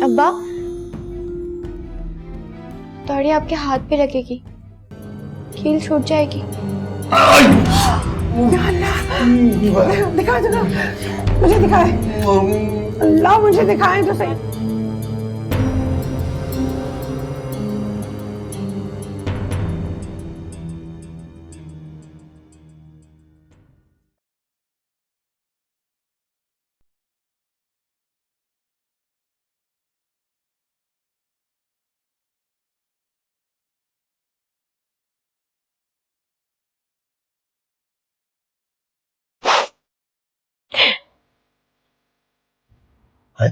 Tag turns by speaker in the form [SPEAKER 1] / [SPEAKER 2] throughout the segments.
[SPEAKER 1] अब्बा, दौड़ी आपके हाथ पे लगेगी, कील छूट जाएगी।
[SPEAKER 2] दिखा जरा, मुझे दिखाए, अल्लाह मुझे दिखाए तो सही।
[SPEAKER 3] है?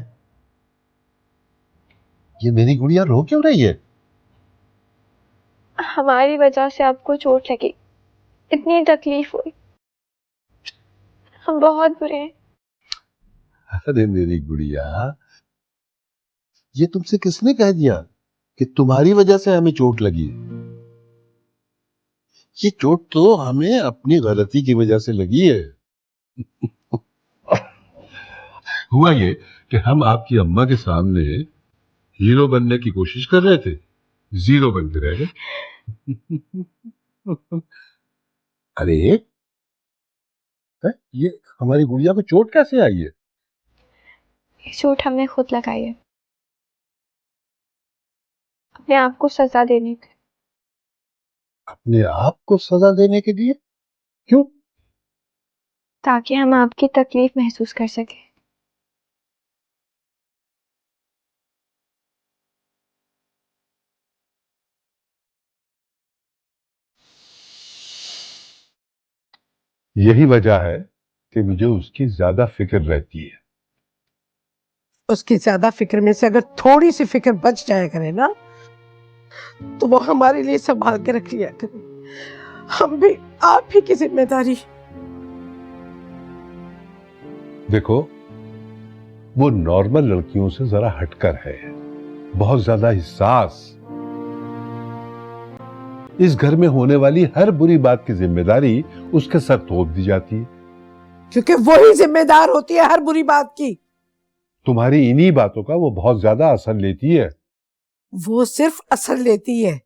[SPEAKER 3] ये मेरी गुड़िया रो क्यों रही है?
[SPEAKER 1] हमारी वजह से आपको चोट लगी, इतनी तकलीफ हुई, हम बहुत बुरे हैं।
[SPEAKER 3] अरे मेरी गुड़िया, ये तुमसे किसने कह दिया कि तुम्हारी वजह से हमें चोट लगी? ये चोट तो हमें अपनी गलती की वजह से लगी है। हुआ ये कि हम आपकी अम्मा के सामने हीरो बनने की कोशिश कर रहे थे, जीरो बन के रह गए। अरे ये हमारी गुड़िया को चोट कैसे आई है?
[SPEAKER 1] ये चोट हमने खुद लगाई है, अपने आप को सजा देने के।
[SPEAKER 3] अपने आप को सजा देने के लिए? क्यों?
[SPEAKER 1] ताकि हम आपकी तकलीफ महसूस कर सकें।
[SPEAKER 3] यही वजह है कि मुझे उसकी ज्यादा फिक्र रहती है।
[SPEAKER 2] उसकी ज्यादा फिक्र में से अगर थोड़ी सी फिक्र बच जाया करे ना, तो वो हमारे लिए संभाल के रख लिया करे। हम भी आप ही की जिम्मेदारी।
[SPEAKER 3] देखो, वो नॉर्मल लड़कियों से जरा हटकर है, बहुत ज्यादा हिस्सास। इस घर में होने वाली हर बुरी बात की जिम्मेदारी उसके सर थोप दी जाती है,
[SPEAKER 2] क्योंकि वो ही जिम्मेदार होती है हर बुरी बात की।
[SPEAKER 3] तुम्हारी इन्हीं बातों का वो बहुत ज्यादा असर लेती है।
[SPEAKER 2] वो सिर्फ असर लेती है,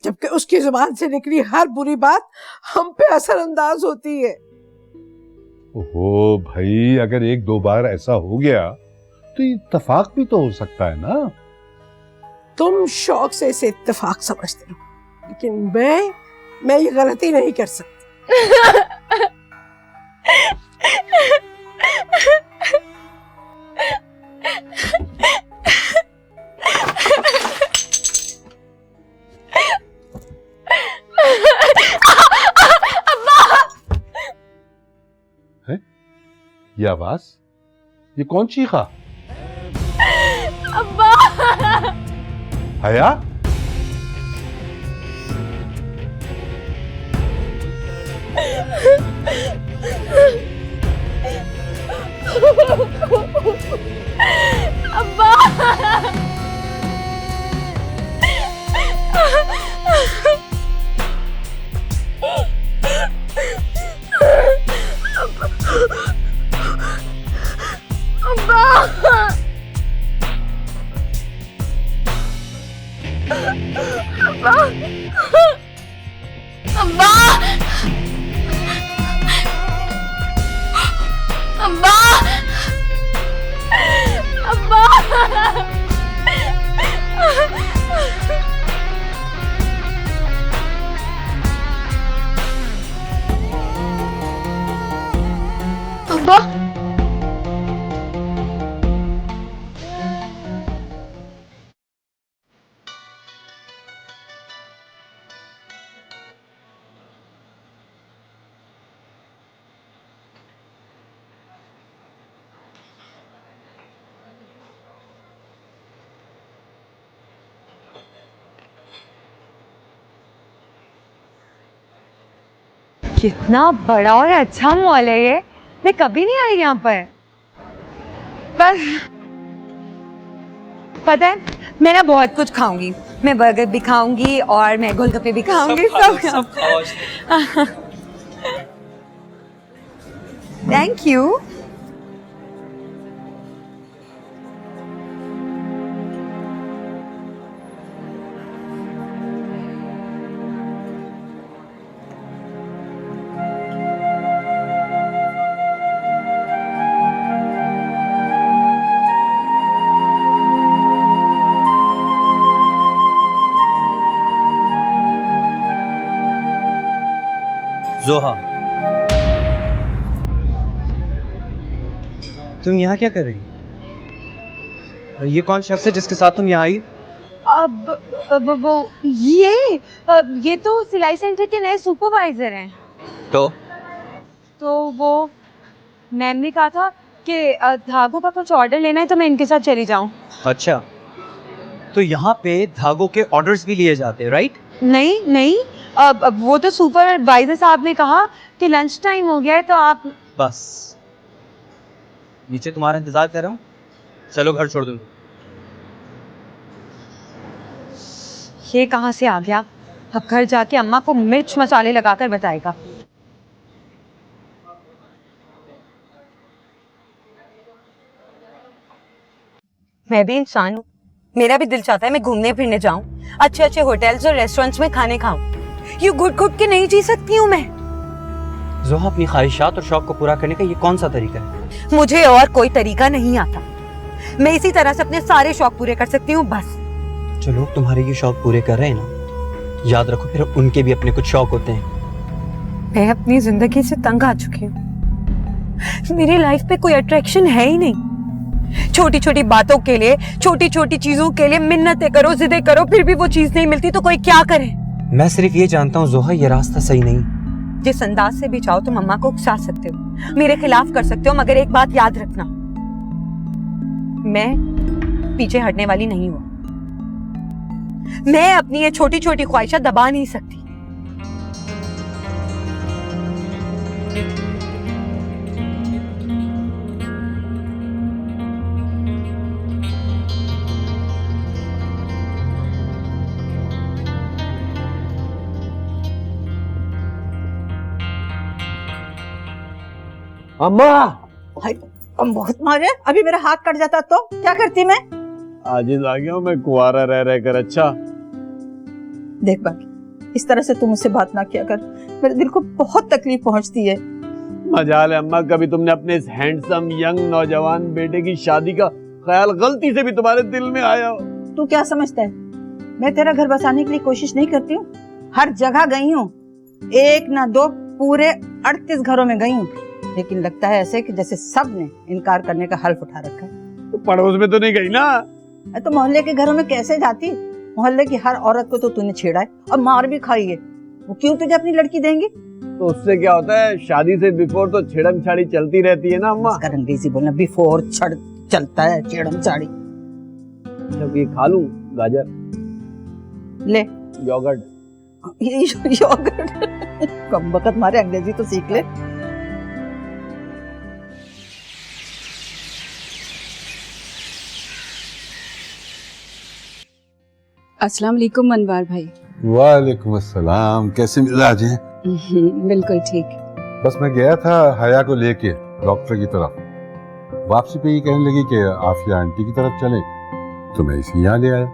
[SPEAKER 2] जबकि उसकी जुबान से निकली हर बुरी बात हम पे असरअंदाज होती है।
[SPEAKER 3] ओहो भाई, अगर एक दो बार ऐसा हो गया तो इत्तेफाक भी तो हो सकता है ना।
[SPEAKER 2] तुम शौक से इसे इत्तेफाक समझते हो, लेकिन मैं ये गलती नहीं कर सकती।
[SPEAKER 3] है? ये आवाज, ये कौन चीखा?
[SPEAKER 1] अब्बा!
[SPEAKER 3] हया?
[SPEAKER 1] अब्बा! अब्बा!
[SPEAKER 4] कितना बड़ा और अच्छा मॉल है ये। मैं कभी नहीं आई यहाँ पर। बस पता है, मैं ना बहुत कुछ खाऊंगी। मैं बर्गर भी खाऊंगी और मैं गोलगप्पे भी खाऊंगी। सब थैंक यू।
[SPEAKER 5] जोहा, तुम यहाँ क्या कर रही हो? ये कौन शख्स है जिसके साथ तुम यहाँ आई?
[SPEAKER 4] अब वो ये तो सिलाई सेंटर के नए सुपरवाइजर हैं।
[SPEAKER 5] तो
[SPEAKER 4] वो मैम ने कहा था कि धागों का कुछ ऑर्डर लेना है तो मैं इनके साथ चली जाऊं।
[SPEAKER 5] अच्छा, तो यहाँ पे धागों के ऑर्डर्स भी लिए जाते हैं, राइट?
[SPEAKER 4] नहीं, अब वो तो सुपरवाइजर साहब ने कहा कि लंच टाइम हो गया है तो आप।
[SPEAKER 5] बस नीचे तुम्हारा इंतजार कर रहा हूँ, चलो घर छोड़ दूँ।
[SPEAKER 4] ये कहाँ से आ गया? अब घर जाके अम्मा को मिर्च मसाले लगाकर बताएगा। मैं भी इंसान हूँ, मेरा भी दिल चाहता है मैं घूमने फिरने जाऊं, अच्छे अच्छे होटल्स और रेस्टोरेंट्स में खाने खाऊं। यूं घुट-घुट के नहीं जी सकती हूँ मैं।
[SPEAKER 5] जोहा, अपनी ख्वाहिशात और शौक को पूरा करने का ये कौन सा तरीका है?
[SPEAKER 4] मुझे और कोई तरीका नहीं आता। मैं इसी तरह से अपने सारे शौक पूरे कर सकती हूँ बस।
[SPEAKER 5] जो लोग तुम्हारे ये शौक पूरे कर रहे हैं ना, याद रखो फिर उनके भी अपने कुछ शौक होते हैं।
[SPEAKER 4] मैं अपनी जिंदगी से तंग आ चुकी हूँ। मेरी लाइफ पे कोई अट्रैक्शन है ही नहीं। छोटी छोटी बातों के लिए, छोटी छोटी चीजों के लिए मिन्नतें करो, जिदें करो, फिर भी वो चीज नहीं मिलती तो कोई क्या करे?
[SPEAKER 5] मैं सिर्फ ये जानता हूँ जोहा, ये रास्ता सही नहीं।
[SPEAKER 4] जिस अंदाज से भी चाहो तुम अम्मा को उकसा सकते हो, मेरे खिलाफ कर सकते हो, मगर एक बात याद रखना, मैं पीछे हटने वाली नहीं हूँ। मैं अपनी ये छोटी छोटी ख्वाहिशें दबा नहीं सकती।
[SPEAKER 6] अम्मा,
[SPEAKER 7] तुम बहुत मारे, अभी मेरा हाथ कट जाता तो क्या करती मैं?
[SPEAKER 6] आजिज आ गया हूँ मैं कुंवारा रह रह कर। अच्छा
[SPEAKER 7] देख बाकी, इस तरह से तुम मुझसे बात ना किया कर, मेरे दिल को बहुत तकलीफ पहुंचती है।
[SPEAKER 6] मजाल है अम्मा, कभी तुमने अपने इस हैंडसम यंग नौजवान बेटे की शादी का ख्याल गलती से भी तुम्हारे दिल में आया हो?
[SPEAKER 7] तू क्या समझता है मैं तेरा घर बसाने के लिए कोशिश नहीं करती हूँ? हर जगह गई हूँ, एक ना दो, पूरे 38 घरों में गई हूँ, लेकिन लगता है ऐसे कि जैसे सब ने इनकार करने का हल्फ उठा रखा है।
[SPEAKER 6] तो पड़ोस में तो नहीं गई ना?
[SPEAKER 7] तो मोहल्ले के घरों में कैसे जाती? मोहल्ले की हर औरत को तो तूने छेड़ा है और मार भी खाई है, वो क्यों तुझे अपनी लड़की देंगी?
[SPEAKER 6] तो उससे क्या होता है, शादी से बिफोर तो छेड़म छाड़ी चलती रहती है ना अम्मा।
[SPEAKER 7] इसका अंग्रेजी बोलना, बिफोर छड़ चलता है, छेड़म छाड़ी।
[SPEAKER 6] जब ये खा लूं गाजर
[SPEAKER 7] ले
[SPEAKER 6] योगर्ट।
[SPEAKER 7] योगर्ट कम वक्त मारे, अंग्रेजी तो सीख ले।
[SPEAKER 8] अस्सलाम वालेकुम मनवार भाई।
[SPEAKER 3] वालेकुम अस्सलाम। कैसे मिजाज हैं?
[SPEAKER 8] बिल्कुल ठीक।
[SPEAKER 3] बस मैं गया था हया को लेके डॉक्टर की तरफ, वापसी पे ये कहने लगी कि आफिया आंटी की तरफ चले, तो मैं इसे यहाँ ले आया।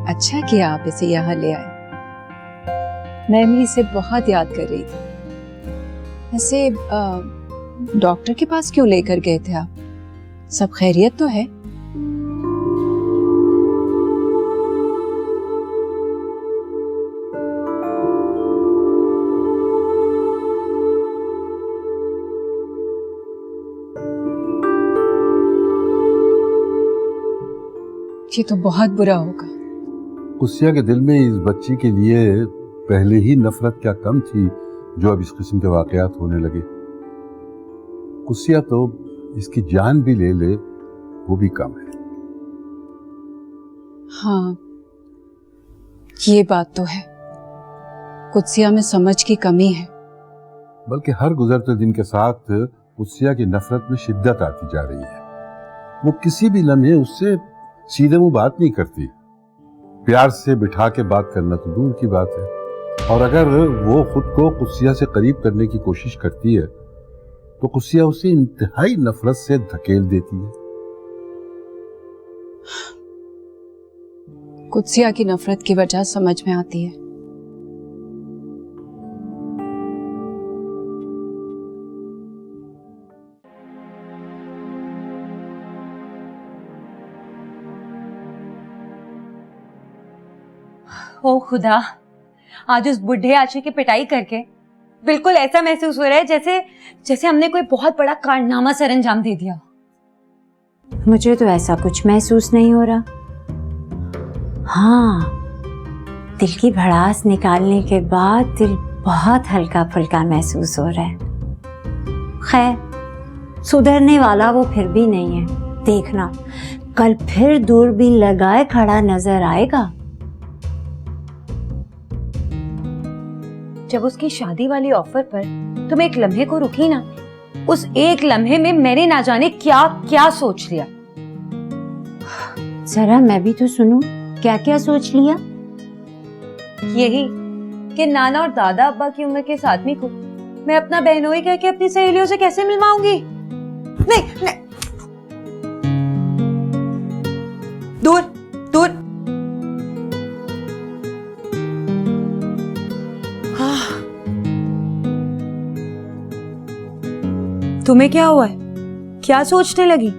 [SPEAKER 8] अच्छा किया आप इसे यहाँ ले आए, मैं भी इसे बहुत याद कर रही थी। वैसे डॉक्टर के पास क्यों लेकर गए थे आप? सब खैरियत तो है? ये तो बहुत बुरा होगा।
[SPEAKER 3] कुसिया के दिल में इस बच्ची के लिए पहले ही नफरत क्या कम थी जो अब इस किस्म के वाकयात होने लगे। कुसिया तो इसकी जान भी ले ले वो भी कम है।
[SPEAKER 8] हाँ ये बात तो है, कुसिया में समझ की कमी है।
[SPEAKER 3] बल्कि हर गुजरते दिन के साथ कुसिया की नफरत में शिद्दत आती जा रही है। वो किसी भी लम्हे उससे सीधे मुंह बात नहीं करती, प्यार से बिठा के बात करना तो दूर की बात है। और अगर वो खुद को कुसिया से करीब करने की कोशिश करती है तो कुसिया उसे इंतहाई नफरत से धकेल देती है।
[SPEAKER 8] कुसिया की नफरत की वजह समझ में आती है।
[SPEAKER 4] ओ खुदा, आज उस बुढ़े आशे की पिटाई करके बिल्कुल ऐसा महसूस हो रहा है जैसे जैसे हमने कोई बहुत बड़ा कारनामा सर अंजाम दे दिया।
[SPEAKER 9] मुझे तो ऐसा कुछ महसूस नहीं हो रहा। हाँ, दिल की भड़ास निकालने के बाद दिल बहुत हल्का फुल्का महसूस हो रहा है। खैर, सुधरने वाला वो फिर भी नहीं है। देखना, कल फिर दूरबीन लगाए खड़ा नजर आएगा।
[SPEAKER 4] जब उसकी शादी वाली ऑफर पर तुम एक लम्हे को रुकी ना, उस एक लम्हे में मैंने ना जाने क्या क्या सोच लिया।
[SPEAKER 9] जरा मैं भी तो सुनूं, क्या क्या सोच लिया?
[SPEAKER 4] यही कि नाना और दादा अब्बा की उम्र के इस आदमी को मैं अपना बहनोई कह के अपनी सहेलियों से कैसे मिलवाऊंगी। नहीं, नहीं। दूर दूर। तुम्हें क्या हुआ है? क्या सोचने लगी?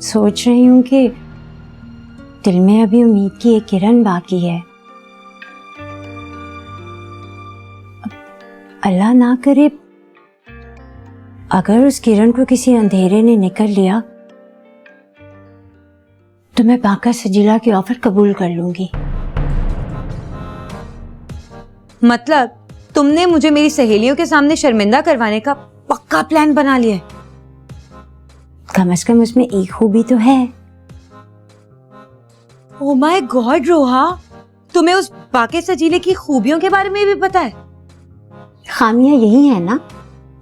[SPEAKER 9] सोच रही हूँ कि दिल में अभी उम्मीद की एक किरण बाकी है। अल्लाह ना करे अगर उस किरण को किसी अंधेरे ने निकल लिया तो मैं बाका सजीला की ऑफर कबूल कर लूंगी।
[SPEAKER 4] मतलब तुमने मुझे मेरी सहेलियों के सामने शर्मिंदा करवाने का पक्का प्लान बना लिया है।
[SPEAKER 9] कम से कम उसमें एक खूबी तो है।
[SPEAKER 4] ओह माय गॉड रोहा, तुम्हें उस बाके सजीले की खूबियों के बारे में भी पता है?
[SPEAKER 9] खामियां यही है ना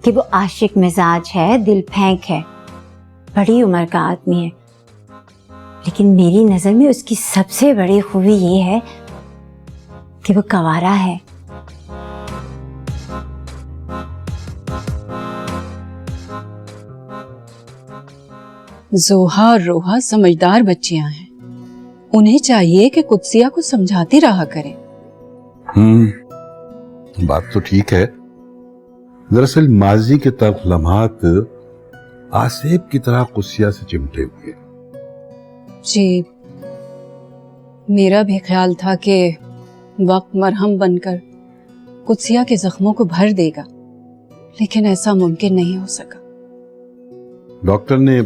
[SPEAKER 9] कि वो आशिक मिजाज है, दिल फेंक है, बड़ी उम्र का आदमी है। लेकिन मेरी नजर में उसकी सबसे बड़ी खूबी ये है कि वो कंवारा है।
[SPEAKER 8] जोहा और रोहा समझदार बच्चियां हैं, उन्हें चाहिए कि कुत्सिया को समझाती रहा करें।
[SPEAKER 3] बात तो ठीक है। दरअसल माजी के तल्ख लम्हात आसेब की तरह कुस्सिया से चिमटे हुए।
[SPEAKER 8] जी, मेरा भी ख्याल था कि वक्त मरहम बनकर कुत्सिया के जख्मों को भर देगा, लेकिन ऐसा मुमकिन नहीं हो सका।
[SPEAKER 3] डॉक्टर ने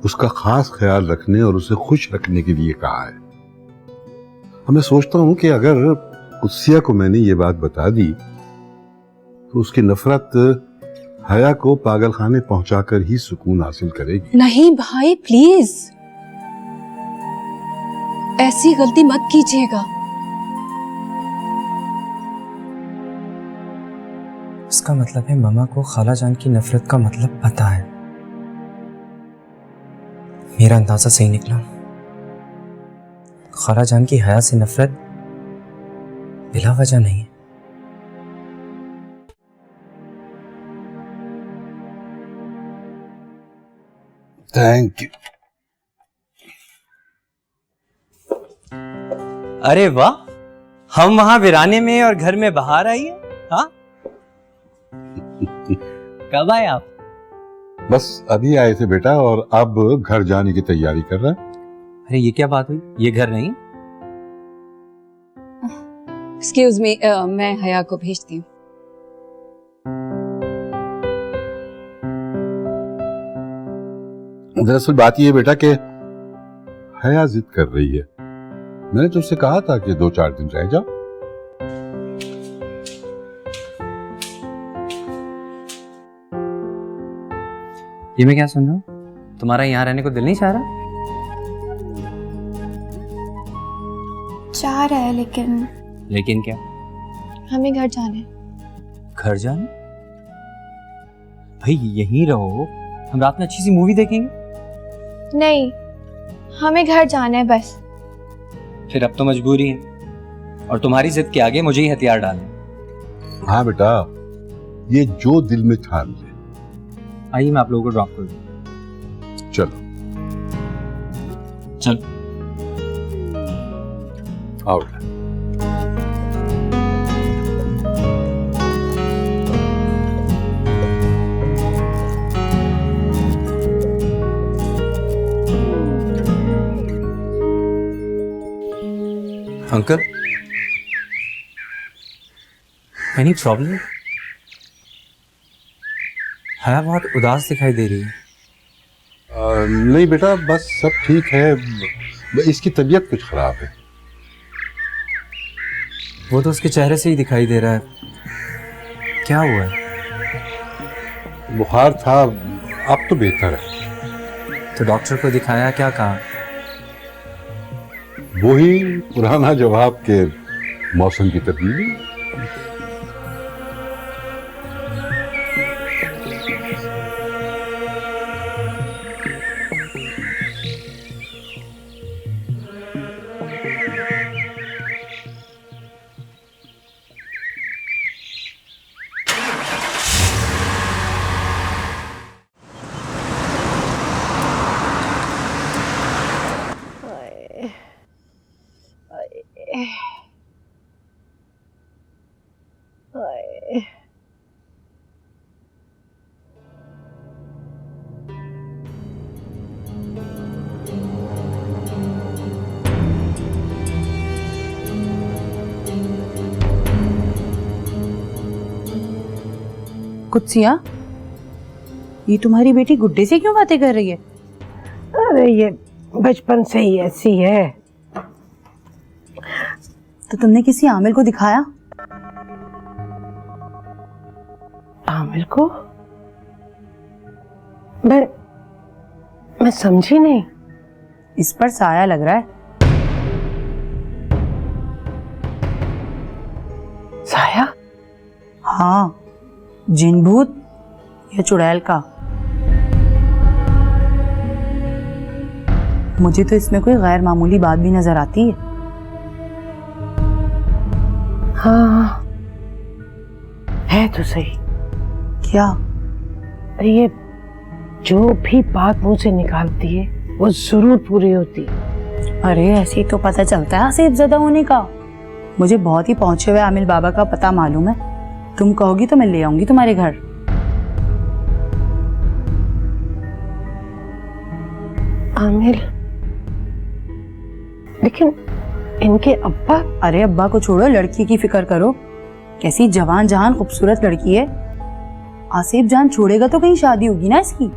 [SPEAKER 3] उसका खास ख्याल रखने और उसे खुश रखने के लिए कहा है। मैं सोचता हूं कि अगर कुत्सिया को मैंने ये बात बता दी तो उसकी नफरत हया को पागलखाने पहुंचाकर ही सुकून हासिल करेगी।
[SPEAKER 8] नहीं भाई, प्लीज ऐसी गलती मत कीजिएगा।
[SPEAKER 10] इसका मतलब है मामा को खाला जान की नफरत का मतलब पता है। मेरा अंदाजा सही निकला। खाला जान की हया से नफरत बिला वजह नहीं है।
[SPEAKER 3] Thank you.
[SPEAKER 5] अरे वाह, हम वहां वीराने में और घर में बाहर आई है। हाँ कब आए आप?
[SPEAKER 3] बस अभी आए थे बेटा, और अब घर जाने की तैयारी कर रहे हैं।
[SPEAKER 5] अरे ये क्या बात हुई? ये घर नहीं?
[SPEAKER 8] एक्सक्यूज मी, मैं हया को भेजती हूँ।
[SPEAKER 3] दरअसल बात यह है बेटा कि हया जिद कर रही है। मैंने तुझसे कहा था कि 2-4 दिन रह जाओ।
[SPEAKER 5] ये मैं क्या सुन रहा हूँ? तुम्हारा यहाँ रहने को दिल नहीं चाह रहा?
[SPEAKER 1] चाह रहा है लेकिन
[SPEAKER 5] लेकिन क्या?
[SPEAKER 1] हमें घर जाना है।
[SPEAKER 5] घर जाना? भाई यहीं रहो, हम रात में अच्छी सी मूवी देखेंगे।
[SPEAKER 1] नहीं, हमें घर जाना है बस।
[SPEAKER 5] फिर अब तो मजबूरी है, और तुम्हारी जिद के आगे मुझे ही हथियार डालने।
[SPEAKER 3] हाँ बेटा, ये जो दिल में ठान ले।
[SPEAKER 5] आइए मैं आप लोगों को ड्रॉप कर दूं।
[SPEAKER 3] चलो
[SPEAKER 5] चल
[SPEAKER 3] आओ।
[SPEAKER 10] Uncle, any problem? हया बहुत उदास दिखाई दे रही है।
[SPEAKER 3] नहीं बेटा, बस सब ठीक है, इसकी तबीयत कुछ खराब है।
[SPEAKER 10] वो तो उसके चेहरे से ही दिखाई दे रहा है। क्या हुआ है?
[SPEAKER 3] बुखार था, अब तो बेहतर है।
[SPEAKER 10] तो डॉक्टर को दिखाया, क्या कहा?
[SPEAKER 3] वही पुराना जवाब के मौसम की तब्दीली।
[SPEAKER 7] कुत्सिया, ये तुम्हारी बेटी गुड्डे से क्यों बातें कर रही है?
[SPEAKER 2] अरे ये बचपन से ही ऐसी है।
[SPEAKER 7] तो तुमने किसी आमिर को दिखाया?
[SPEAKER 2] आमिर को? मैं समझी नहीं।
[SPEAKER 7] इस पर साया लग रहा है।
[SPEAKER 2] साया?
[SPEAKER 7] हाँ, जिन भूत या चुड़ैल का। मुझे तो इसमें कोई गैर मामूली बात भी नजर आती है।
[SPEAKER 2] हाँ, है तो सही।
[SPEAKER 7] क्या?
[SPEAKER 2] ये जो भी बात मुंह से निकालती है वो जरूर पूरी होती है।
[SPEAKER 7] अरे ऐसे ही तो पता चलता है आसिफ ज़दा होने का। मुझे बहुत ही पहुंचे हुए आमिर बाबा का पता मालूम है। तुम कहोगी तो मैं ले आऊंगी तुम्हारे घर।
[SPEAKER 2] आमिर, लेकिन इनके अब्बा?
[SPEAKER 7] अरे अब्बा को छोड़ो, लड़की की फिक्र करो। कैसी जवान जहान खूबसूरत लड़की है। आसिफ जान छोड़ेगा तो कहीं शादी होगी ना इसकी।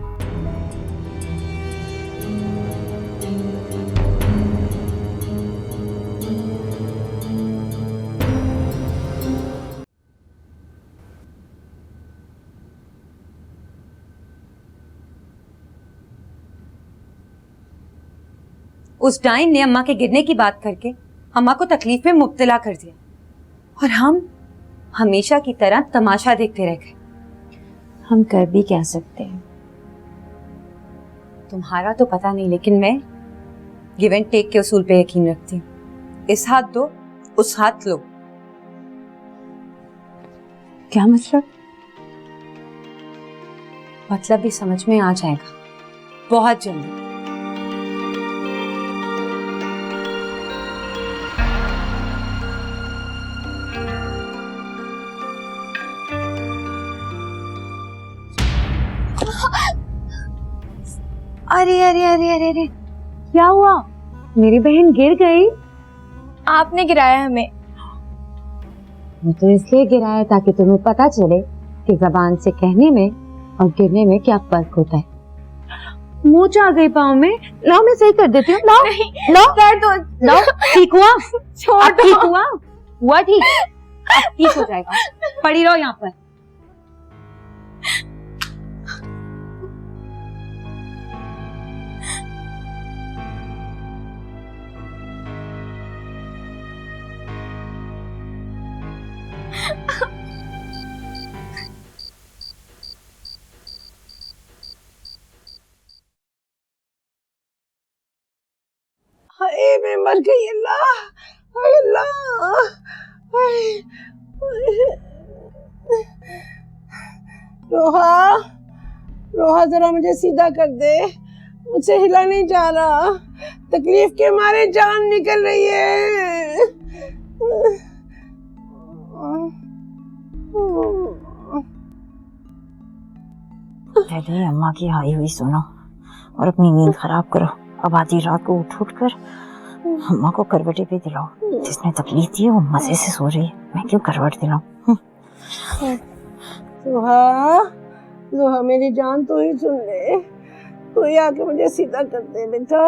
[SPEAKER 4] उस टाइम ने अम्मा के गिरने की बात करके अम्मा को तकलीफ में मुब्तला कर दिया और हम हमेशा की तरह तमाशा देखते रह गए।
[SPEAKER 9] हम कर भी क्या सकते हैं?
[SPEAKER 4] तुम्हारा तो पता नहीं, लेकिन मैं गिव एंड टेक के उसूल पे यकीन रखती हूँ। इस हाथ दो, उस हाथ लो।
[SPEAKER 9] क्या मतलब?
[SPEAKER 4] मतलब भी समझ में आ जाएगा बहुत जल्दी।
[SPEAKER 1] अरे अरे अरे अरे अरे,
[SPEAKER 4] क्या हुआ? मेरी बहन गिर गई?
[SPEAKER 1] आपने गिराया हमें।
[SPEAKER 9] मैं तो इसलिए गिराया ताकि तुम्हें पता चले कि जबान से कहने में और गिरने में क्या फर्क होता है।
[SPEAKER 4] मोच आ गई पाँव में। लाओ मैं सही कर देती हूँ। लाओ लाओ
[SPEAKER 1] कर दो।
[SPEAKER 4] लाओ। ठीक हुआ?
[SPEAKER 1] छोड़ दो।
[SPEAKER 4] ठीक हुआ ठीक। अब ठीक हो जाएगा। पड़ी रहो यहाँ पर।
[SPEAKER 2] हाय मैं मर गई। अल्लाह, हाय अल्लाह, हाय। रोहा, रोहा जरा मुझे सीधा कर दे। मुझसे हिला नहीं जा रहा। तकलीफ के मारे जान निकल रही है।
[SPEAKER 9] पहले अम्मा की आई हुई सुनो और अपनी नींद खराब करो। अब आधी रात को उठ कर अम्मा को करवटें पे दिलाओ। जिसने तकलीफ दी है वो मजे से सो रही है, मैं क्यों करवट दिलाऊं?
[SPEAKER 2] सुहा, सुहा मेरी जान तू ही सुन ले, तू ही आके मुझे सीधा कर दे बेटा।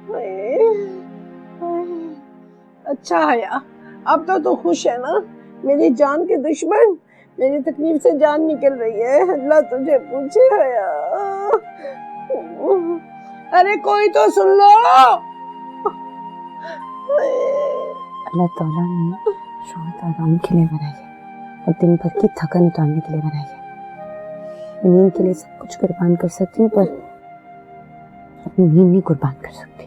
[SPEAKER 2] हाय, हाय। अच्छा हया, अब तो तू खुश है ना? मेरी जान के दुश्मन, मेरी तकलीफ से जान निकल रही है। अल्लाह तुझे पूछे हया। अरे कोई तो सुन लो।
[SPEAKER 9] अल्लाह ताला ने रात आराम के लिए बनाई है और दिन भर की थकन उतारने के लिए बनाई है। नींद के लिए सब कुछ कुर्बान कर सकती हूँ, पर अपनी नींद नहीं कुर्बान कर सकती।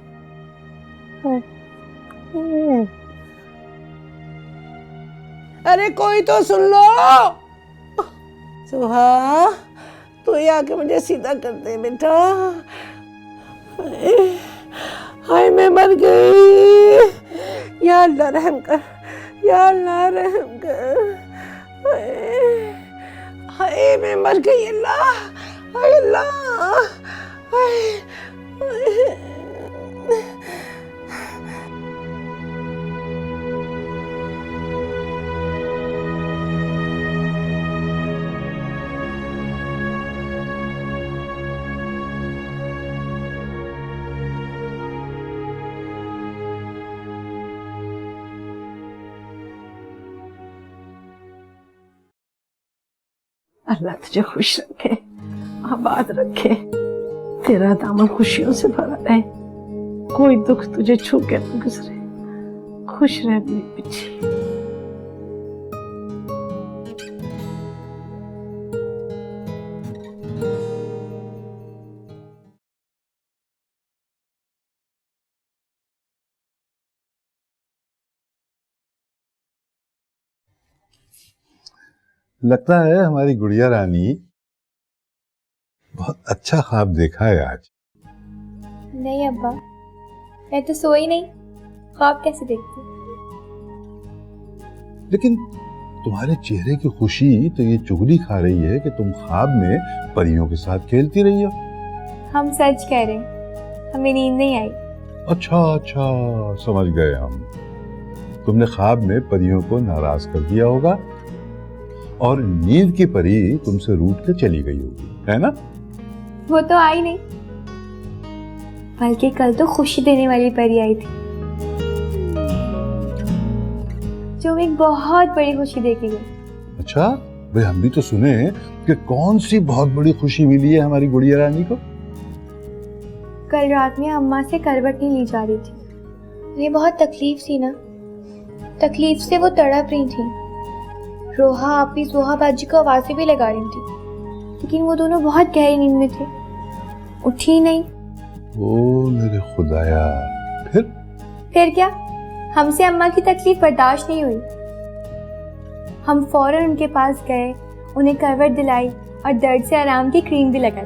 [SPEAKER 2] अरे कोई तो सुन लो। सुहा, तू ही आके मुझे सीधा कर दे बेटा। हाय, हाय मैं मर गई। या अल्लाह रहम कर, या अल्लाह रहम कर। हाय, हाय मैं मर गई। अल्लाह, हाय अल्लाह, हाय, हाय। अल्लाह तुझे खुश रखे, आबाद रखे, तेरा दामन खुशियों से भरा रहे, कोई दुख तुझे छू के न गुजरे। खुश रह अपनी बच्ची।
[SPEAKER 3] लगता है हमारी गुड़िया रानी बहुत अच्छा ख्वाब देखा है आज।
[SPEAKER 1] नहीं अब्बा, मैं तो सोई नहीं, ख्वाब कैसे देखती?
[SPEAKER 3] लेकिन तुम्हारे चेहरे की खुशी तो ये चुगली खा रही है कि तुम ख्वाब में परियों के साथ खेलती रही हो।
[SPEAKER 1] हम सच कह रहे हैं, हमें नींद नहीं आई।
[SPEAKER 3] अच्छा अच्छा, समझ गए हम। तुमने ख्वाब में परियों को नाराज कर दिया होगा और नींद की परी तुमसे रूठ के चली गई होगी, है ना?
[SPEAKER 1] वो तो आई नहीं, बल्कि कल तो खुशी देने वाली परी आई थी, जो एक बहुत बड़ी खुशी देके गई।
[SPEAKER 3] अच्छा भाई, हम भी तो सुने कि कौन सी बहुत बड़ी खुशी मिली है हमारी गुड़िया रानी को।
[SPEAKER 1] कल रात में अम्मा से करवट नहीं ली जा रही थी, उन्हें बहुत तकलीफ थी ना, तकलीफ से वो तड़प रही थी। रोहा आपी सोहा बाजी को आवाजें भी लगा रही थी, लेकिन वो दोनों बहुत गहरी नींद में थे, उठी नहीं।
[SPEAKER 3] ओ मेरे खुदाया,
[SPEAKER 1] फिर क्या, हमसे अम्मा की तकलीफ बर्दाश्त नहीं हुई। हम फौरन उनके पास गए, उन्हें करवट दिलाई और दर्द से आराम की क्रीम भी लगाई।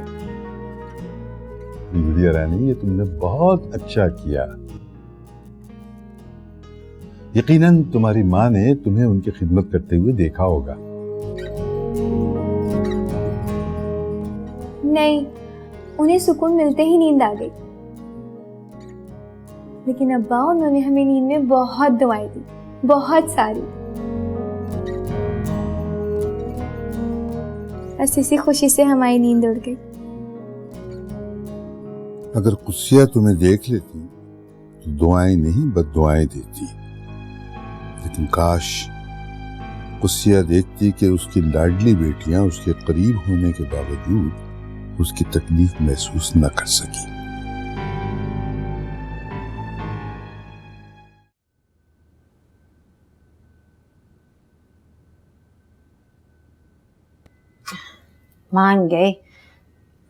[SPEAKER 3] गुड़िया रानी, ये तुमने बहुत अच्छा किया। यकीनन तुम्हारी माँ ने तुम्हें उनकी खिदमत करते हुए देखा होगा।
[SPEAKER 1] नहीं, उन्हें सुकून मिलते ही नींद आ गई। लेकिन अब्बा, उन्होंने हमें नींद में बहुत दुआएं दी, बहुत सारी। बस इसी खुशी से हमारी नींद उड़ गई।
[SPEAKER 3] अगर कुस्सिया तुम्हें देख लेती तो दुआएं नहीं बद्दुआएं देती। लेकिन काश कुस्सिया देखती कि उसकी लाडली बेटियां उसके करीब होने के बावजूद उसकी तकलीफ महसूस न कर सकी।
[SPEAKER 9] मान गए,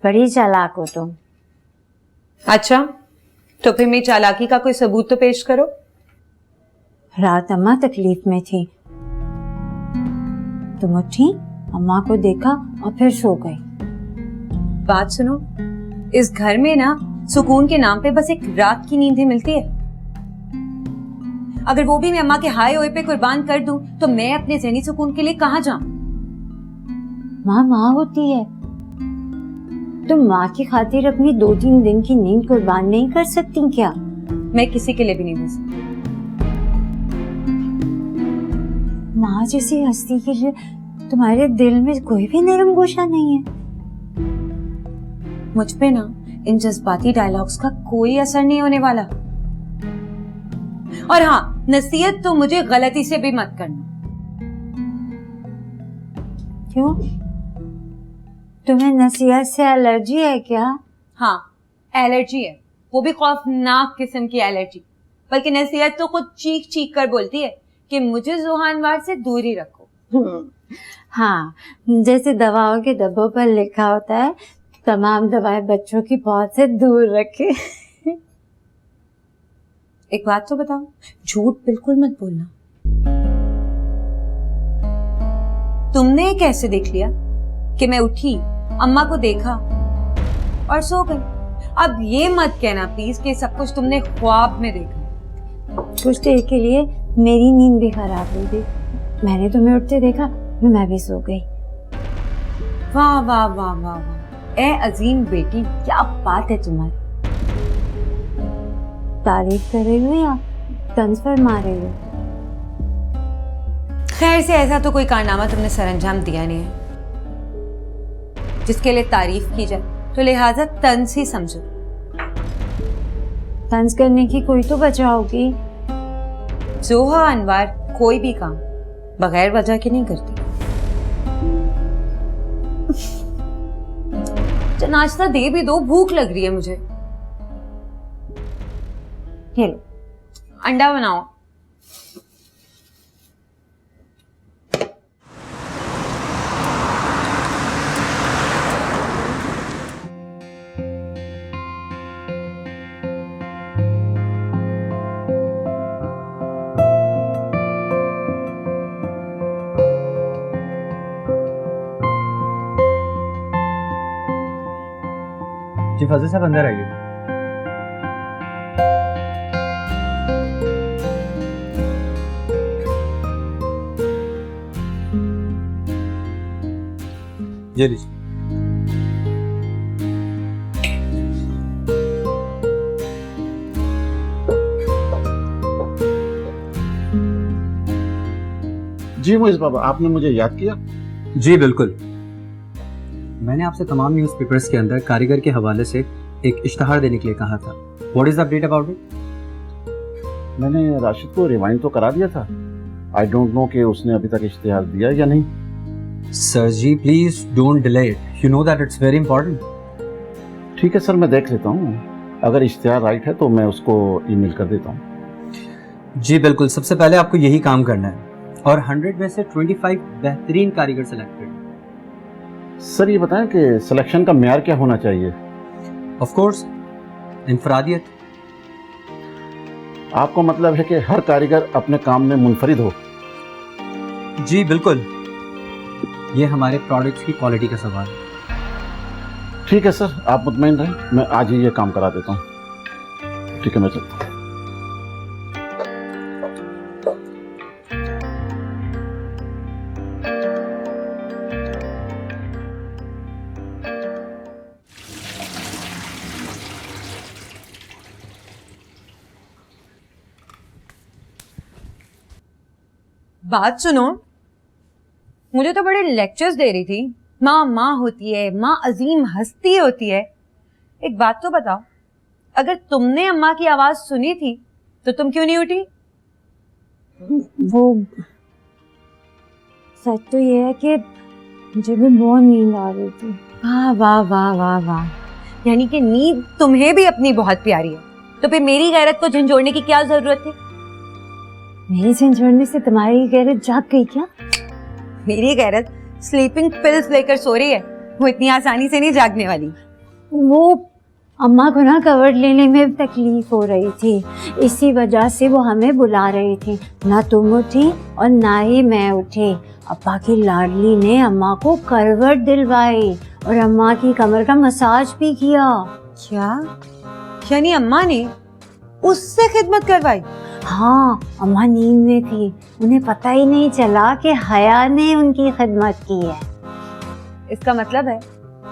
[SPEAKER 9] बड़ी चालाक हो तुम।
[SPEAKER 4] अच्छा, तो फिर मेरी चालाकी का कोई सबूत तो पेश करो।
[SPEAKER 9] रात अम्मा तकलीफ में थी, तुम उठी, अम्मा को देखा और फिर सो गई।
[SPEAKER 4] बात सुनो, इस घर में ना सुकून के नाम पे बस एक रात की नींद ही मिलती है। अगर वो भी मैं अम्मा के हाय होए पे कुर्बान कर दूं, तो मैं अपने ज़हनी सुकून के लिए कहाँ जाऊं?
[SPEAKER 9] माँ माँ होती है, तुम माँ की खातिर अपनी 2-3 दिन की नींद कुर्बान नहीं कर सकती क्या?
[SPEAKER 4] मैं किसी के लिए भी नहीं दे सकती।
[SPEAKER 9] माँ जैसी हस्ती के लिए तुम्हारे दिल में कोई भी नरम गोशा नहीं है?
[SPEAKER 4] मुझ पे ना इन जज्बाती डायलॉग्स का कोई असर नहीं होने वाला। और हाँ, नसीहत तो मुझे गलती से भी मत करना।
[SPEAKER 9] क्यों? तुम्हें नसीहत से एलर्जी है क्या?
[SPEAKER 4] हाँ, एलर्जी है, वो भी खौफनाक किस्म की एलर्जी। बल्कि नसीहत तो खुद चीख चीख कर बोलती है कि मुझे ज़ुहानवार से दूर ही रखो।
[SPEAKER 9] हाँ, जैसे दवाओं के डब्बों पर लिखा होता है, तमाम दवाएं बच्चों की पहुंच से दूर रखे।
[SPEAKER 4] एक बात तो बताओ, झूठ बिल्कुल मत बोलना। तुमने कैसे देख लिया कि मैं उठी, अम्मा को देखा और सो गई? अब ये मत कहना प्लीज कि सब कुछ तुमने ख्वाब में देखा।
[SPEAKER 9] कुछ देर के लिए मेरी नींद भी खराब हो गई। मैंने तुम्हें उठते देखा, मैं भी सो गई।
[SPEAKER 4] वाह वाह वाह वाह वाह, ए अजीम बेटी, क्या बात है तुम्हारी।
[SPEAKER 9] तारीफ कर रही हो या तंज फरमा रही हो?
[SPEAKER 4] खैर से ऐसा तो कोई कारनामा तुमने सरअंजाम दिया नहीं है जिसके लिए तारीफ की जाए, तो लिहाजा तंज ही समझो।
[SPEAKER 9] तंज करने की कोई तो वजह होगी।
[SPEAKER 4] जोहा अनवर कोई भी काम बगैर वजह के नहीं करती। तो नाश्ता दे भी दो, भूख लग रही है मुझे।
[SPEAKER 9] ये लो,
[SPEAKER 4] अंडा बनाओ।
[SPEAKER 5] जी फजल साहब अंदर आइए। ये लीजिए।
[SPEAKER 11] जी मोइज बाबा, आपने मुझे याद किया?
[SPEAKER 5] जी बिल्कुल, मैंने आपसे तमाम न्यूज़पेपर्स के अंदर कारीगर के हवाले से एक इश्तहार देने के लिए कहा था। What is the update about it?
[SPEAKER 11] मैंने राशिद को रिवाइंड तो करा दिया था। आई डोंट नो कि उसने अभी तक इश्तिहार दिया या नहीं।
[SPEAKER 5] Sir ji please don't delay it, you know that it's very important.
[SPEAKER 11] ठीक है सर, मैं देख लेता हूँ। अगर इश्तिहार राइट है तो मैं उसको ईमेल कर देता हूँ।
[SPEAKER 5] जी बिल्कुल, सबसे पहले आपको यही काम करना है और 100 में से 25 बेहतरीन कारीगर सेलेक्ट करना।
[SPEAKER 11] सर ये बताएं कि सिलेक्शन का मेयार क्या होना चाहिए?
[SPEAKER 5] ऑफ कोर्स इनफरादियत।
[SPEAKER 11] आपको मतलब है कि हर कारीगर अपने काम में मुनफरिद हो?
[SPEAKER 5] जी बिल्कुल, ये हमारे प्रोडक्ट्स की क्वालिटी का सवाल है।
[SPEAKER 11] ठीक है सर, आप मुतमईन रहें, मैं आज ही ये काम करा देता हूँ। ठीक है, मैं चलता हूँ।
[SPEAKER 4] बात सुनो, मुझे तो बड़े लेक्चर्स दे रही थी। माँ माँ होती है, माँ अजीम हस्ती होती है। एक बात तो बताओ, अगर तुमने अम्मा की आवाज सुनी थी तो तुम क्यों नहीं उठी?
[SPEAKER 9] वो सच तो ये है कि मुझे भी बहुत नींद आ रही थी।
[SPEAKER 4] वाह वाह वाह वाह वाह, यानी कि नींद तुम्हें भी अपनी बहुत प्यारी है, तो फिर मेरी गैरत को झंझोड़ने की क्या जरूरत थी?
[SPEAKER 9] मेरी झंझोड़ने से तुम्हारी गैरत जाग गई क्या?
[SPEAKER 4] मेरी गैरत स्लीपिंग पिल्स लेकर सो रही है, वो इतनी आसानी से नहीं जागने वाली।
[SPEAKER 9] वो अम्मा को ना कवर लेने में तकलीफ हो रही थी, इसी वजह से वो हमें बुला रही थी। ना तुम उठी और ना ही मैं उठी। अब्बा की लाडली ने अम्मा को करवट दिलवाई और अम्मा की कमर का मसाज भी किया।
[SPEAKER 4] क्या? यानी अम्मा ने उससे खिदमत करवाई?
[SPEAKER 9] हाँ, अम्मा नींद में थी, उन्हें पता ही नहीं चला कि हया ने उनकी खिदमत की है।
[SPEAKER 4] इसका मतलब है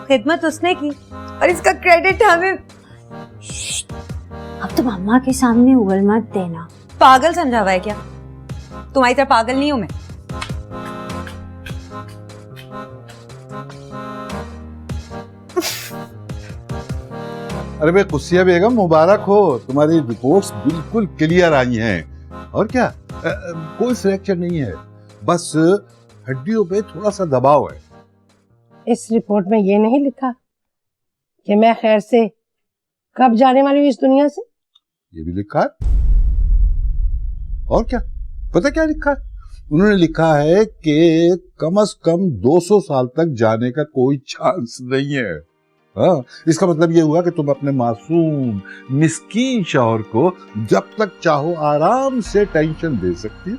[SPEAKER 4] खिदमत उसने की और इसका क्रेडिट हमें।
[SPEAKER 9] अब तुम अम्मा के सामने उगल मत देना।
[SPEAKER 4] पागल समझा हुआ है क्या? तुम्हारी तरह पागल नहीं हूं मैं।
[SPEAKER 3] अरे भाई कुसिया बेगम, मुबारक हो, तुम्हारी रिपोर्ट्स बिल्कुल क्लियर आई हैं। और क्या, कोई फ्रैक्चर नहीं है, बस हड्डियों पे थोड़ा सा दबाव है।
[SPEAKER 2] इस रिपोर्ट में ये नहीं लिखा कि मैं खैर से कब जाने वाली हूँ इस दुनिया से?
[SPEAKER 3] ये भी लिखा है। और क्या, पता क्या लिखा है? उन्होंने लिखा है कि कम से कम 200 साल तक जाने का कोई चांस नहीं है। हाँ, इसका मतलब ये हुआ कि तुम अपने मासूम मिस्कीन शौहर को जब तक चाहो आराम से टेंशन दे सकती हो।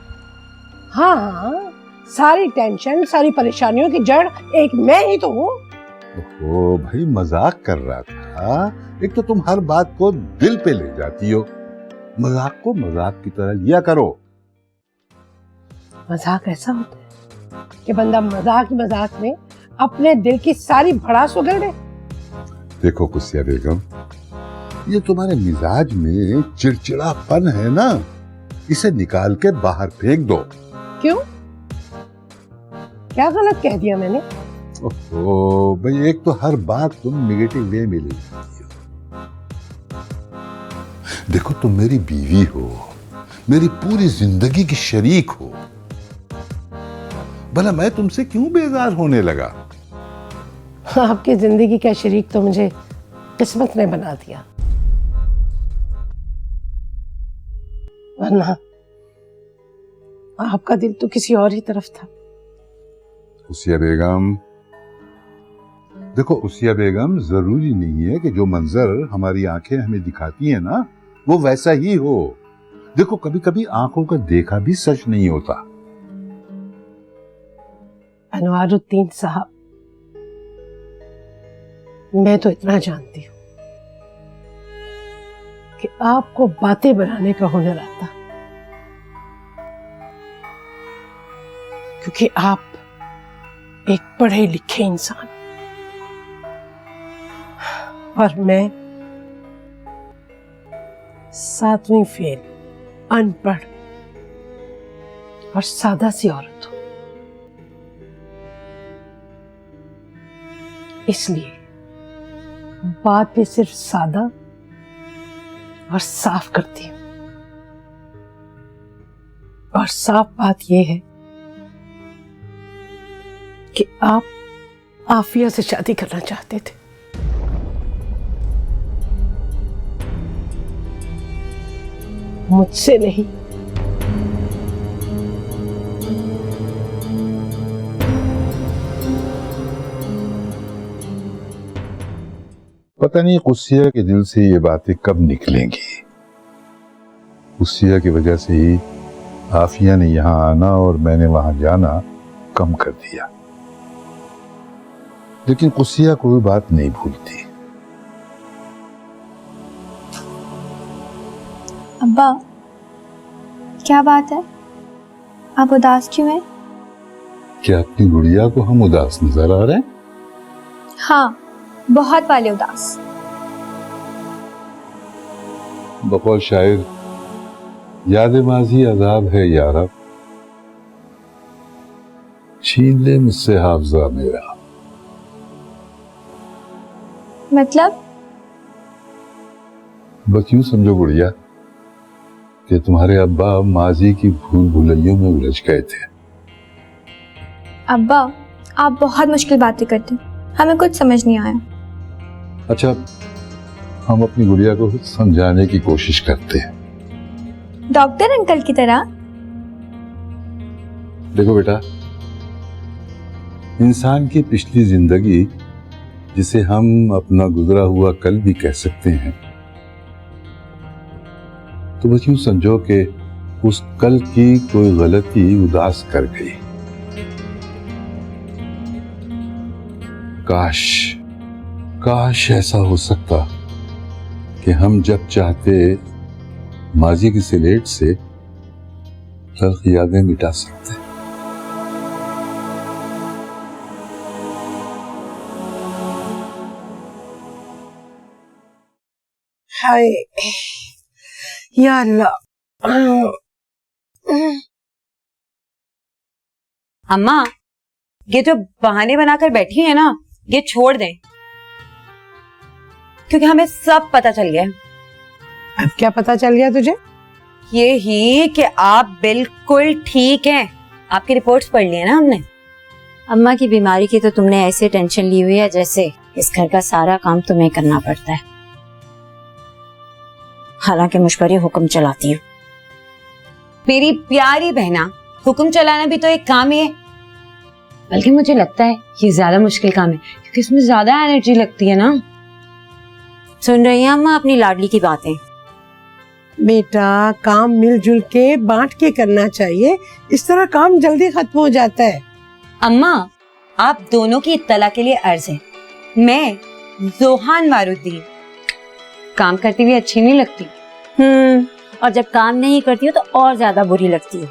[SPEAKER 2] हाँ, सारी टेंशन, सारी परेशानियों की जड़ एक मैं ही तो हूँ।
[SPEAKER 3] ओहो भाई, मजाक कर रहा था। एक तो तुम हर बात को दिल पे ले जाती हो, मजाक को मजाक की तरह लिया करो।
[SPEAKER 2] मजाक ऐसा होता है कि बंदा मजाक ही मजाक में अपने दिल की सारी भड़ास उगल दे।
[SPEAKER 3] देखो कुसिया बेगम, ये तुम्हारे मिजाज में चिड़चिड़ापन है ना, इसे निकाल के बाहर फेंक दो।
[SPEAKER 2] क्यों? क्या गलत कह दिया मैंने?
[SPEAKER 3] ओहो भाई, एक तो हर बात तुम नेगेटिव वे में ले जाती हो। देखो, तुम मेरी बीवी हो, मेरी पूरी जिंदगी की शरीक हो, भला मैं तुमसे क्यों बेजार होने लगा?
[SPEAKER 2] आपकी जिंदगी का शरीक तो मुझे किस्मत ने बना दिया, वरना आपका दिल तो किसी और ही तरफ था।
[SPEAKER 3] कुसिया बेगम, देखो कुसिया बेगम, जरूरी नहीं है कि जो मंजर हमारी आंखें हमें दिखाती हैं ना, वो वैसा ही हो। देखो, कभी कभी आंखों का देखा भी सच नहीं होता।
[SPEAKER 2] अनवारुद्दीन साहब, मैं तो इतना जानती हूँ कि आपको बातें बनाने का हुनर आता, क्योंकि आप एक पढ़े लिखे इंसान और मैं 7वीं फेल, अनपढ़ और सादा सी औरत हूं। इसलिए बात भी सिर्फ सादा और साफ करती हूं। और साफ बात यह है कि आप आफिया से शादी करना चाहते थे। मुझसे नहीं।
[SPEAKER 3] पता नहीं कुसिया के दिल से ये बातें कब निकलेंगी। कुसिया की वजह से ही आफिया ने यहाँ आना और मैंने वहां जाना कम कर दिया। लेकिन कुसिया कोई बात नहीं भूलती।
[SPEAKER 1] अब्बा, क्या बात है? आप उदास क्यों हैं?
[SPEAKER 3] क्या अपनी गुड़िया को हम उदास नजर आ रहे हैं?
[SPEAKER 1] हाँ, बहुत वाले उदास।
[SPEAKER 3] बकौल शायर, याद माजी अजाब है यारा, छीन ले मुझसे हाफजा मेरा।
[SPEAKER 1] मतलब?
[SPEAKER 3] बस यूं समझो गुड़िया कि तुम्हारे अब्बा माजी की भूल भुलैयों में उलझ गए थे।
[SPEAKER 1] अब्बा, आप बहुत मुश्किल बातें करते हैं, हमें कुछ समझ नहीं आया।
[SPEAKER 3] अच्छा, हम अपनी गुड़िया को समझाने की कोशिश करते हैं,
[SPEAKER 1] डॉक्टर अंकल की तरह।
[SPEAKER 3] देखो बेटा, इंसान की पिछली जिंदगी, जिसे हम अपना गुजरा हुआ कल भी कह सकते हैं, तो बस यूं समझो कि उस कल की कोई गलती उदास कर गई। काश काश ऐसा हो सकता कि हम जब चाहते माजी की स्लेट से तल्ख यादें मिटा सकते।
[SPEAKER 2] हाय या अल्लाह।
[SPEAKER 4] अम्मा, ये जो बहाने बनाकर बैठी है ना, ये छोड़ दें। क्योंकि हमें सब पता चल गया है।
[SPEAKER 2] अब क्या पता चल गया तुझे?
[SPEAKER 4] ये ही कि आप बिल्कुल ठीक हैं। आपकी रिपोर्ट्स पढ़ ली है ना हमने।
[SPEAKER 9] अम्मा की बीमारी की तो तुमने ऐसे टेंशन ली हुई है जैसे इस घर का सारा काम तुम्हें करना पड़ता है। हालांकि मुझ पर ही हुक्म चलाती हूँ।
[SPEAKER 4] मेरी प्यारी बहना, हुक्म चलाना भी तो एक काम ही है, बल्कि मुझे लगता है ये ज्यादा मुश्किल काम है क्योंकि इसमें ज्यादा एनर्जी लगती है ना।
[SPEAKER 9] सुन रही हैं अम्मा अपनी लाडली की बातें?
[SPEAKER 2] बेटा, काम मिलजुल के बांट के करना चाहिए, इस तरह काम जल्दी खत्म हो जाता है।
[SPEAKER 4] अम्मा, आप दोनों की इत्तला के लिए अर्ज है, मैं जोहान वारुद्दीन काम करती हुई अच्छी नहीं लगती।
[SPEAKER 9] और जब काम नहीं करती हो तो और ज्यादा बुरी लगती है।